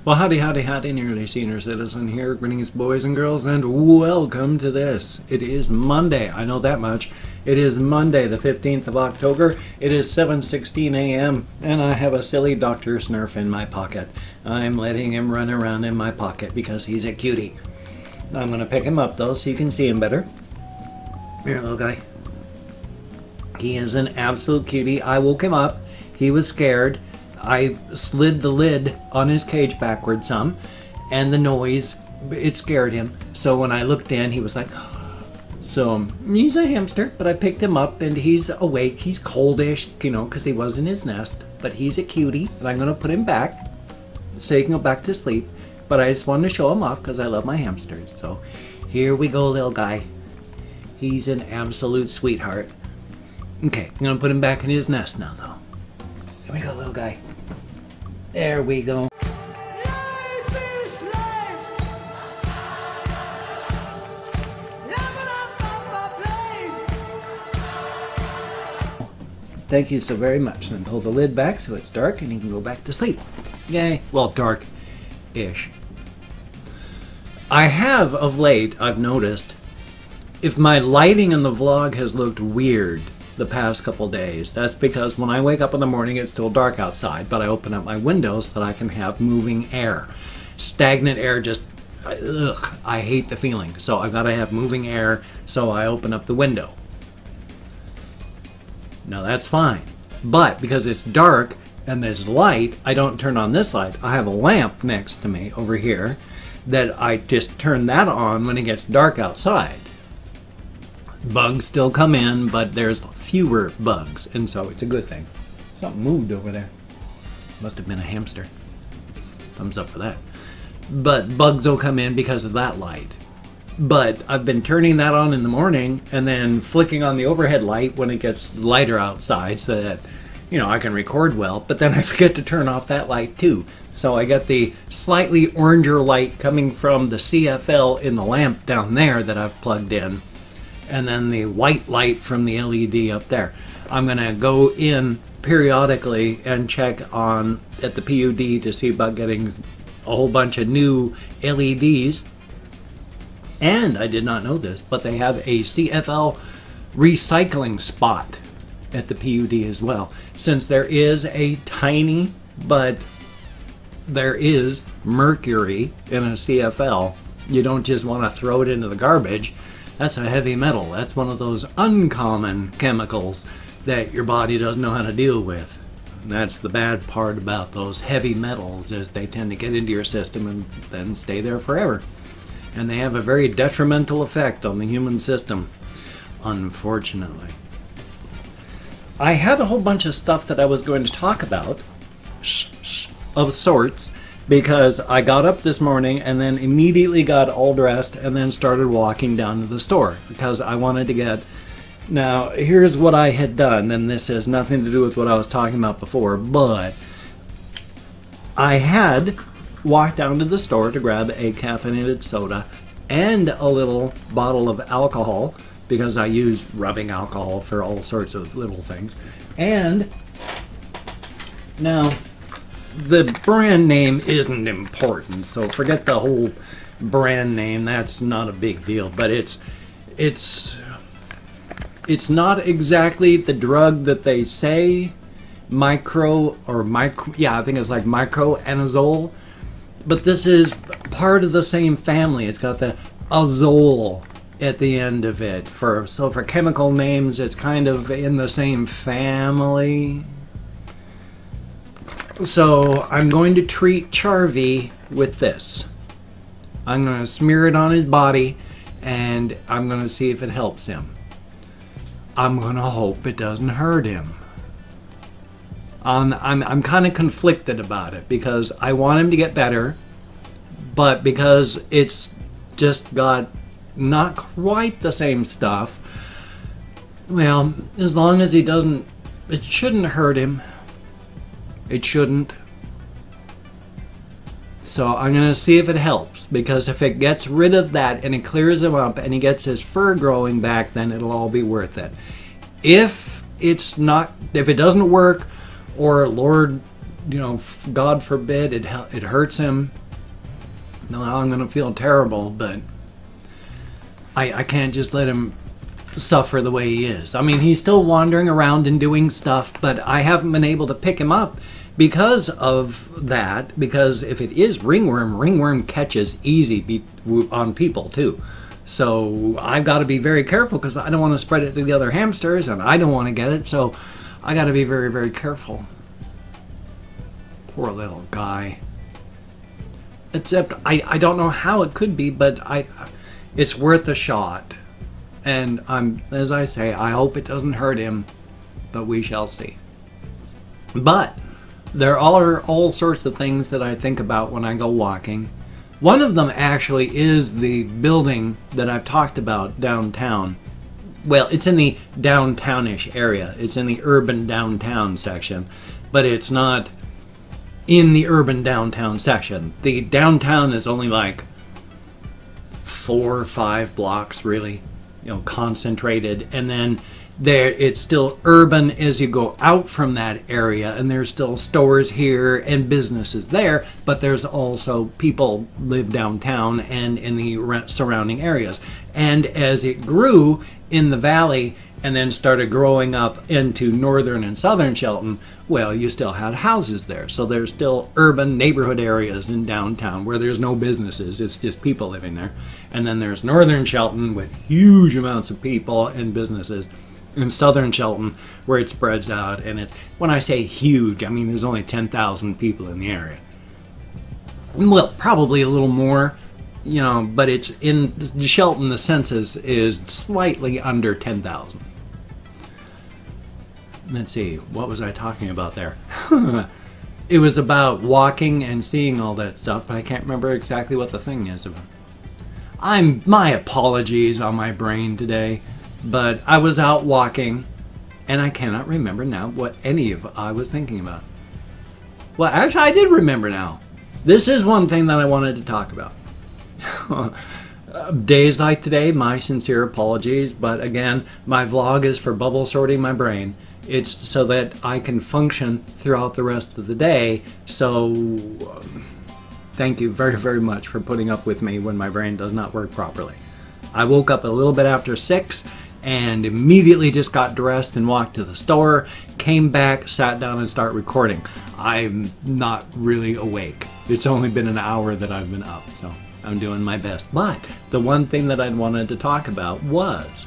Well, howdy, howdy, howdy, nearly senior citizen here. Greetings, boys and girls, and welcome to this. It is Monday, I know that much. It is Monday, the 15th of October. It is 7:16 a.m., and I have a silly Dr. Snurf in my pocket. I'm letting him run around in my pocket because he's a cutie. I'm going to pick him up, though, so you can see him better. Here, little guy. He is an absolute cutie. I woke him up. He was scared. I slid the lid on his cage backwards some, and the noise, it scared him. So when I looked in, he was like, so he's a hamster, but I picked him up and he's awake. He's coldish, you know, because he was in his nest, but he's a cutie, and I'm going to put him back so he can go back to sleep. But I just wanted to show him off because I love my hamsters. So here we go, little guy. He's an absolute sweetheart. Okay, I'm going to put him back in his nest now, though. Here we go, little guy. There we go. Life is life. Thank you so very much. And pull the lid back so it's dark and you can go back to sleep. Yay. Well, dark-ish. I have, of late, I've noticed, if my lighting in the vlog has looked weird the past couple days, that's because when I wake up in the morning it's still dark outside, but I open up my windows so that I can have moving air. Stagnant air just, ugh, I hate the feeling. So I've got to have moving air, so I open up the window. Now that's fine. But because it's dark and there's light, I don't turn on this light. I have a lamp next to me over here that I just turn that on when it gets dark outside. Bugs still come in, but there's fewer bugs, and so it's a good thing. Something moved over there. Must have been a hamster. Thumbs up for that. But bugs will come in because of that light. But I've been turning that on in the morning and then flicking on the overhead light when it gets lighter outside so that, you know, I can record well. But then I forget to turn off that light too. So I got the slightly oranger light coming from the CFL in the lamp down there that I've plugged in, and then the white light from the LED up there. I'm going to go in periodically and check on at the PUD to see about getting a whole bunch of new LEDs. And I did not know this, but they have a CFL recycling spot at the PUD as well. Since there is a tiny, but there is mercury in a CFL, you don't just want to throw it into the garbage. That's a heavy metal. That's one of those uncommon chemicals that your body doesn't know how to deal with. And that's the bad part about those heavy metals, is they tend to get into your system and then stay there forever. And they have a very detrimental effect on the human system, unfortunately. I had a whole bunch of stuff that I was going to talk about, of sorts, because I got up this morning and then immediately got all dressed and then started walking down to the store because I wanted to get... Now, here's what I had done, and this has nothing to do with what I was talking about before, but I had walked down to the store to grab a caffeinated soda and a little bottle of alcohol because I use rubbing alcohol for all sorts of little things. And now, the brand name isn't important, so forget the whole brand name. That's not a big deal, but it's not exactly the drug that they say, yeah, I think it's like microanazole, but this is part of the same family. It's got the azole at the end of it. So for chemical names, it's kind of in the same family. So I'm going to treat Charvy with this. I'm going to smear it on his body and I'm going to see if it helps him. I'm going to hope it doesn't hurt him. I'm kind of conflicted about it because I want him to get better, but because it's just got not quite the same stuff, well, as long as he doesn't, it shouldn't hurt him. It shouldn't. So I'm going to see if it helps, because if it gets rid of that and it clears him up and he gets his fur growing back, then it'll all be worth it. If it doesn't work, or Lord you know, God forbid it hurts him. No, I'm going to feel terrible, but I can't just let him suffer the way he is. I mean, he's still wandering around and doing stuff, but I haven't been able to pick him up because of that. Because if it is ringworm catches easy on people too. So I've got to be very careful because I don't want to spread it to the other hamsters, and I don't want to get it. So I got to be very, very careful. Poor little guy. Except I don't know how it could be, but it's worth a shot. And as I say, I hope it doesn't hurt him, but we shall see. But there are all sorts of things that I think about when I go walking. One of them actually is the building that I've talked about downtown. Well, it's in the downtownish area. It's in the urban downtown section, but it's not in the urban downtown section. The downtown is only like 4 or 5 blocks, really, you know, concentrated, and then it's still urban as you go out from that area, and there's still stores here and businesses there, but there's also people live downtown and in the surrounding areas. And as it grew in the valley and then started growing up into northern and southern Shelton, well, you still had houses there. So there's still urban neighborhood areas in downtown where there's no businesses, it's just people living there. And then there's northern Shelton with huge amounts of people and businesses. In southern Shelton, where it spreads out, and it's, when I say huge, I mean there's only 10,000 people in the area. Well, probably a little more, you know, but it's in Shelton, the census is slightly under 10,000. Let's see, what was I talking about there? It was about walking and seeing all that stuff, but I can't remember exactly what the thing is about. My apologies on my brain today. But I was out walking, and I cannot remember now what I was thinking about. Well, actually, I did remember now. This is one thing that I wanted to talk about. Days like today, my sincere apologies, but again, my vlog is for bubble sorting my brain. It's so that I can function throughout the rest of the day. So, thank you very, very much for putting up with me when my brain does not work properly. I woke up a little bit after 6 and immediately just got dressed and walked to the store, came back, sat down and started recording. I'm not really awake. It's only been an hour that I've been up, so I'm doing my best. But the one thing that I wanted to talk about was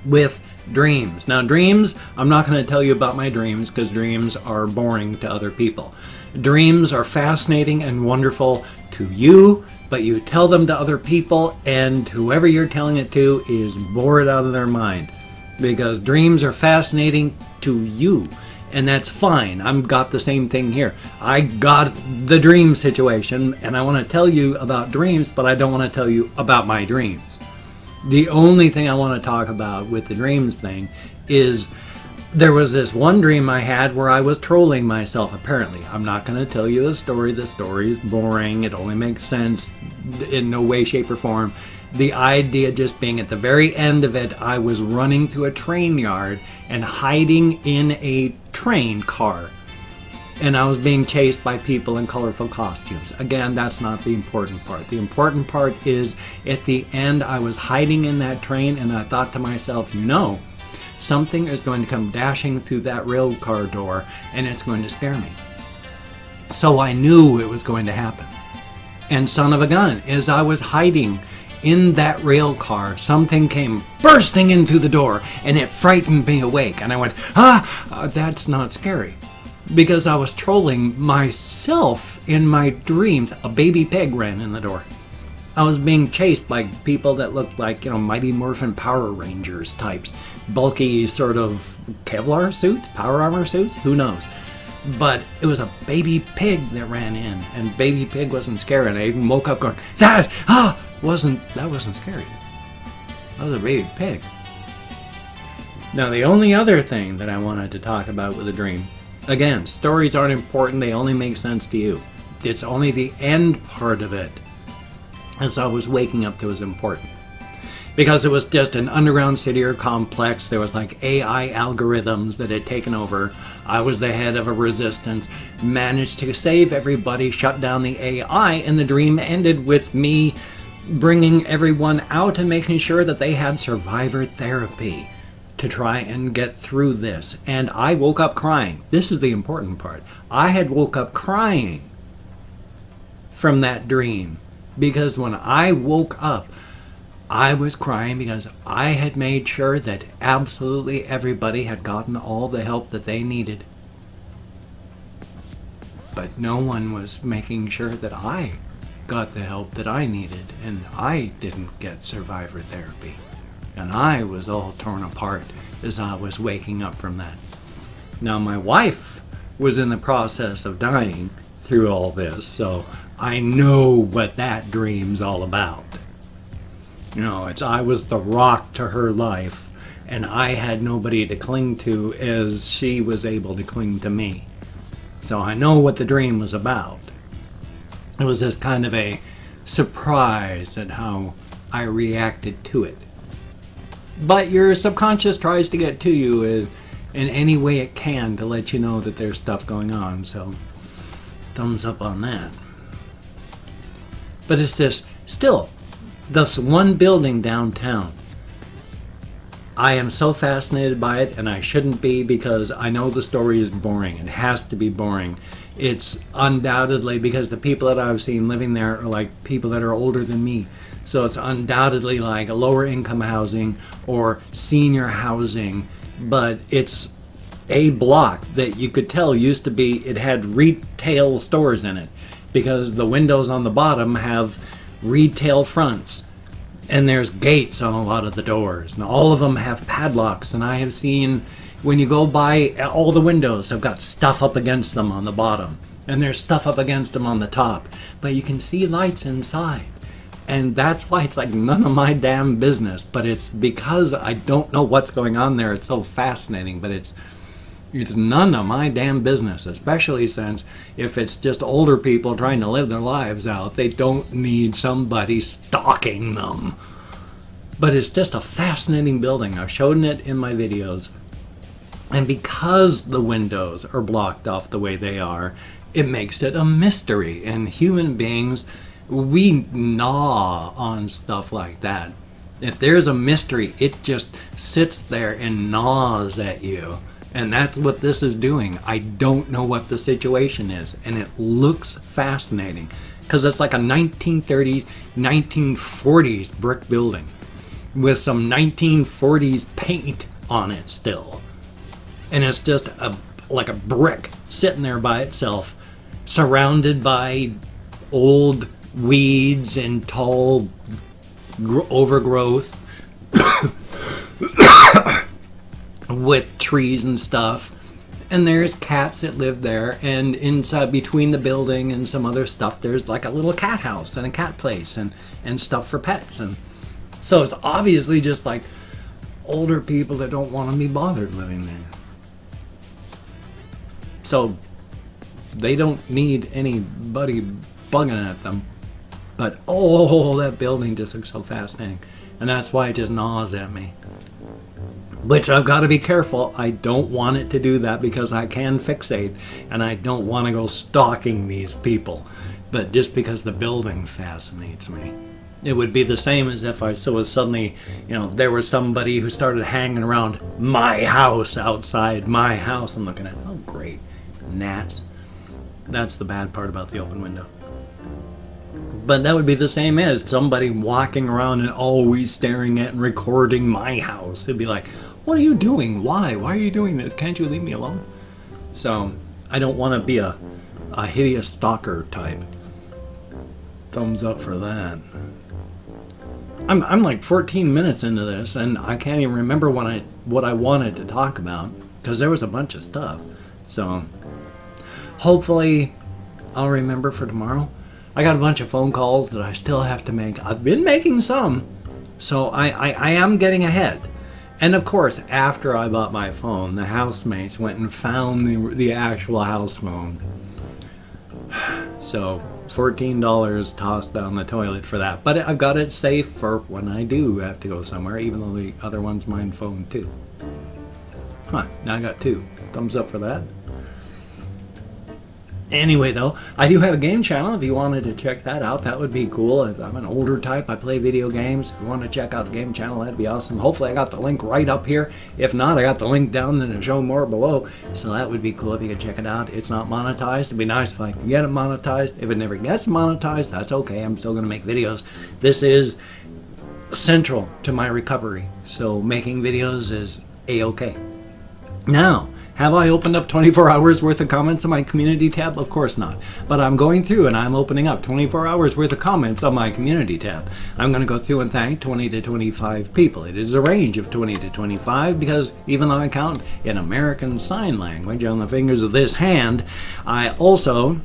with dreams. Now dreams, I'm not going to tell you about my dreams because dreams are boring to other people. Dreams are fascinating and wonderful to you, but you tell them to other people and whoever you're telling it to is bored out of their mind, because dreams are fascinating to you, and that's fine. I've got the same thing here. I got the dream situation and I want to tell you about dreams, but I don't want to tell you about my dreams. The only thing I want to talk about with the dreams thing is there was this one dream I had where I was trolling myself, apparently. I'm not going to tell you the story. The story is boring. It only makes sense in no way, shape, or form. The idea just being at the very end of it, I was running through a train yard and hiding in a train car. And I was being chased by people in colorful costumes. Again, that's not the important part. The important part is at the end, I was hiding in that train and I thought to myself, you know, something is going to come dashing through that rail car door and it's going to scare me. So I knew it was going to happen. And son of a gun, as I was hiding in that rail car, something came bursting in through the door and it frightened me awake. And I went, that's not scary. Because I was trolling myself in my dreams. A baby pig ran in the door. I was being chased by people that looked like, you know, Mighty Morphin Power Rangers types. Bulky sort of Kevlar suits, power armor suits, who knows. But it was a baby pig that ran in, and baby pig wasn't scary. And I even woke up going, that wasn't scary. That was a baby pig. Now the only other thing that I wanted to talk about with a dream, again, stories aren't important, they only make sense to you. It's only the end part of it, as I was waking up, that was important. because it was just an underground city or complex. There was like AI algorithms that had taken over. I was the head of a resistance, managed to save everybody, shut down the AI, and the dream ended with me bringing everyone out and making sure that they had survivor therapy to try and get through this. And I woke up crying. This is the important part. I had woke up crying from that dream, because when I woke up, I was crying because I had made sure that absolutely everybody had gotten all the help that they needed. But no one was making sure that I got the help that I needed, and I didn't get survivor therapy. And I was all torn apart as I was waking up from that. Now my wife was in the process of dying through all this, so I know what that dream's all about. You know, I was the rock to her life, and I had nobody to cling to as she was able to cling to me. So I know what the dream was about. It was just kind of a surprise at how I reacted to it. But your subconscious tries to get to you in any way it can to let you know that there's stuff going on, so thumbs up on that. But it's just, still, this one building downtown, I am so fascinated by it, and I shouldn't be, because I know the story is boring. It has to be boring. It's undoubtedly because the people that I've seen living there are like people that are older than me. So it's undoubtedly like a lower income housing or senior housing, but it's a block that you could tell used to be, it had retail stores in it, because the windows on the bottom have retail fronts, and there's gates on a lot of the doors, and all of them have padlocks. And I have seen, when you go by, all the windows have got stuff up against them on the bottom, and there's stuff up against them on the top, but you can see lights inside. And that's why it's like none of my damn business, but it's because I don't know what's going on there. It's so fascinating, but it's none of my damn business, especially since if it's just older people trying to live their lives out, they don't need somebody stalking them. But it's just a fascinating building. I've shown it in my videos. And because the windows are blocked off the way they are, it makes it a mystery. And human beings, we gnaw on stuff like that. If there's a mystery, it just sits there and gnaws at you. And that's what this is doing. I don't know what the situation is, and it looks fascinating because it's like a 1930s, 1940s brick building with some 1940s paint on it still. And it's just like a brick sitting there by itself, surrounded by old weeds and tall overgrowth with trees and stuff. And there's cats that live there, and inside between the building and some other stuff there's like a little cat house and a cat place and stuff for pets. And so it's obviously just like older people that don't want to be bothered living there. So they don't need anybody bugging at them. But oh, that building just looks so fascinating. And that's why it just gnaws at me. Which I've got to be careful. I don't want it to do that because I can fixate, and I don't want to go stalking these people. But just because the building fascinates me. It would be the same as if I was suddenly, you know, there was somebody who started hanging around my house, outside my house. I'm looking at, oh great, gnats. That's the bad part about the open window. But that would be the same as somebody walking around and always staring at and recording my house. It'd be like, what are you doing? Why? Why are you doing this? Can't you leave me alone? So I don't want to be a hideous stalker type. Thumbs up for that. I'm like 14 minutes into this, and I can't even remember what I wanted to talk about because there was a bunch of stuff. So hopefully I'll remember for tomorrow. I got a bunch of phone calls that I still have to make. I've been making some, so I am getting ahead. And of course, after I bought my phone, the housemates went and found the actual house phone. So $14 tossed down the toilet for that. But I've got it safe for when I do have to go somewhere, even though the other one's mine phone too. Huh, now I got 2. Thumbs up for that. Anyway, though, I do have a game channel. If you wanted to check that out, that would be cool. I'm an older type. I play video games. If you want to check out the game channel, that'd be awesome. Hopefully, I got the link right up here. If not, I got the link down in the show more below. So that would be cool if you could check it out. It's not monetized. It'd be nice if I could get it monetized. If it never gets monetized, that's okay. I'm still going to make videos. This is central to my recovery. So making videos is A-okay. Now, have I opened up 24 hours worth of comments on my community tab? Of course not. But I'm going through and I'm opening up 24 hours worth of comments on my community tab. I'm going to go through and thank 20 to 25 people. It is a range of 20 to 25 because even though I count in American Sign Language on the fingers of this hand, I also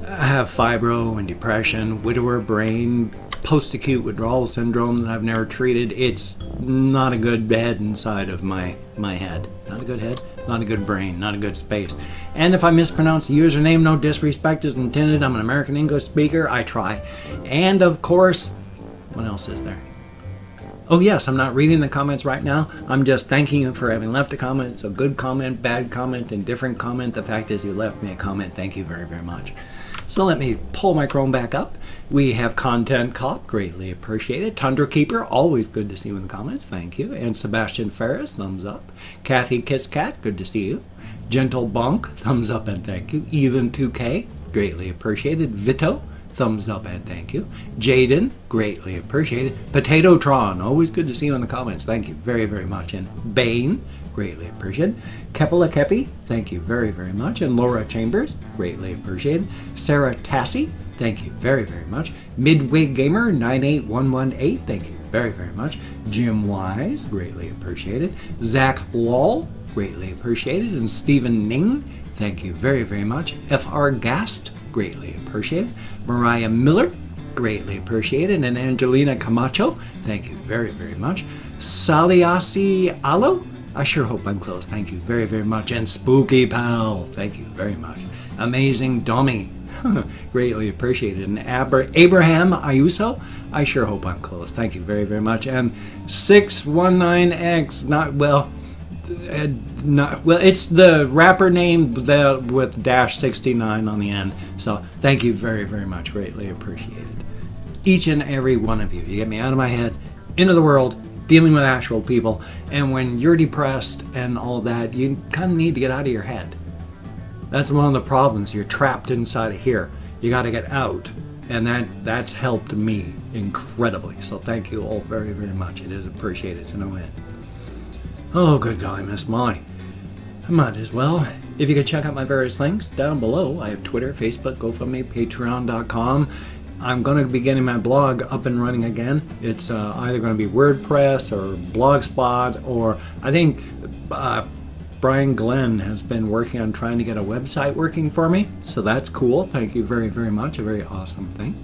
have fibro and depression, widower brain, post-acute withdrawal syndrome that I've never treated. It's not a good head inside of my head. Not a good head, not a good brain, not a good space. And if I mispronounce the username, no disrespect is intended. I'm an American English speaker. I try. And of course, what else is there? Oh yes, I'm not reading the comments right now. I'm just thanking you for having left a comment. It's a good comment, bad comment, indifferent comment. The fact is you left me a comment. Thank you very, very much. So let me pull my Chrome back up. We have Content Cop, greatly appreciated. Tundra Keeper, always good to see you in the comments, thank you. And Sebastian Ferris, thumbs up. Kathy Kiss Cat, good to see you. Gentle Bonk, thumbs up and thank you. Even 2K, greatly appreciated. Vito, thumbs up and thank you. Jaden, greatly appreciated. Potato Tron, always good to see you in the comments, thank you very, very much. And Bane, greatly appreciated. Kepala Kepi, thank you very, very much. And Laura Chambers, greatly appreciated. Sarah Tassie, thank you very, very much. Midway Gamer 98118, thank you very, very much. Jim Wise, greatly appreciated. Zach Lall, greatly appreciated. And Stephen Ning, thank you very, very much. FR Gast, greatly appreciated. Mariah Miller, greatly appreciated. And Angelina Camacho, thank you very, very much. Saliasi Alo, I sure hope I'm close. Thank you very, very much. And Spooky Pal, thank you very much. Amazing Domi, greatly appreciated. And Abraham Ayuso, I sure hope I'm close. Thank you very, very much. And 619X, it's the rapper name with dash 69 on the end. So thank you very, very much. Greatly appreciated. Each and every one of you. You get me out of my head, into the world, dealing with actual people. And when you're depressed and all that, you kind of need to get out of your head. That's one of the problems. You're trapped inside of here. You got to get out. And that's helped me incredibly. So thank you all very, very much. It is appreciated to no end. Oh, good golly, Miss Molly. I might as well. If you could check out my various links down below. I have Twitter, Facebook, GoFundMe, Patreon.com. I'm going to be getting my blog up and running again. It's either going to be WordPress or Blogspot, or I think Brian Glenn has been working on trying to get a website working for me. So that's cool. Thank you very, very much. A very awesome thing.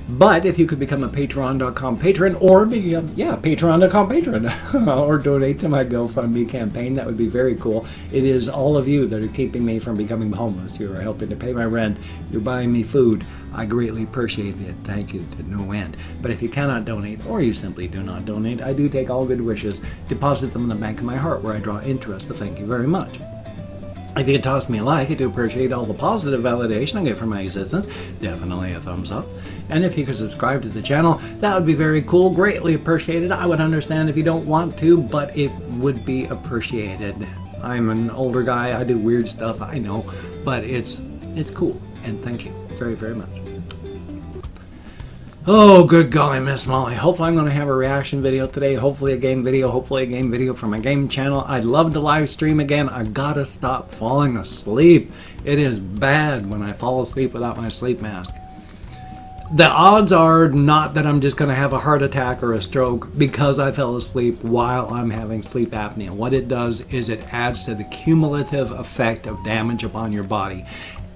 But if you could become a Patreon.com patron, or be Patreon.com patron, or donate to my GoFundMe campaign, that would be very cool. It is all of you that are keeping me from becoming homeless. You are helping to pay my rent. You're buying me food. I greatly appreciate it. Thank you to no end. But if you cannot donate, or you simply do not donate, I do take all good wishes, deposit them in the bank of my heart where I draw interest. So thank you very much. If you could toss me a like, I do appreciate all the positive validation I get from my existence. Definitely a thumbs up. And if you could subscribe to the channel, that would be very cool. Greatly appreciated. I would understand if you don't want to, but it would be appreciated. I'm an older guy. I do weird stuff. I know. But it's cool. And thank you very, very much. Oh, good golly, Miss Molly. Hopefully I'm going to have a reaction video today. Hopefully a game video from my game channel. I'd love to live stream again. I gotta stop falling asleep. It is bad when I fall asleep without my sleep mask. The odds are not that I'm just going to have a heart attack or a stroke because I fell asleep while I'm having sleep apnea. What it does is it adds to the cumulative effect of damage upon your body,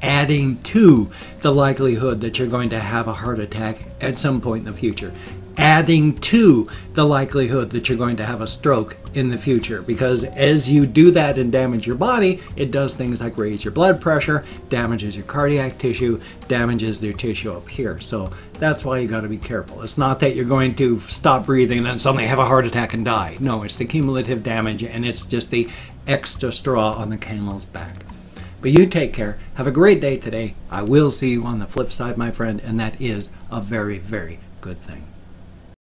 adding to the likelihood that you're going to have a heart attack at some point in the future. adding to the likelihood that you're going to have a stroke in the future. Because as you do that and damage your body, it does things like raise your blood pressure, damages your cardiac tissue, damages your tissue up here. So that's why you got to be careful. It's not that you're going to stop breathing and then suddenly have a heart attack and die. No, it's the cumulative damage, and it's just the extra straw on the camel's back. But you take care. Have a great day today. I will see you on the flip side, my friend, and that is a very, very good thing.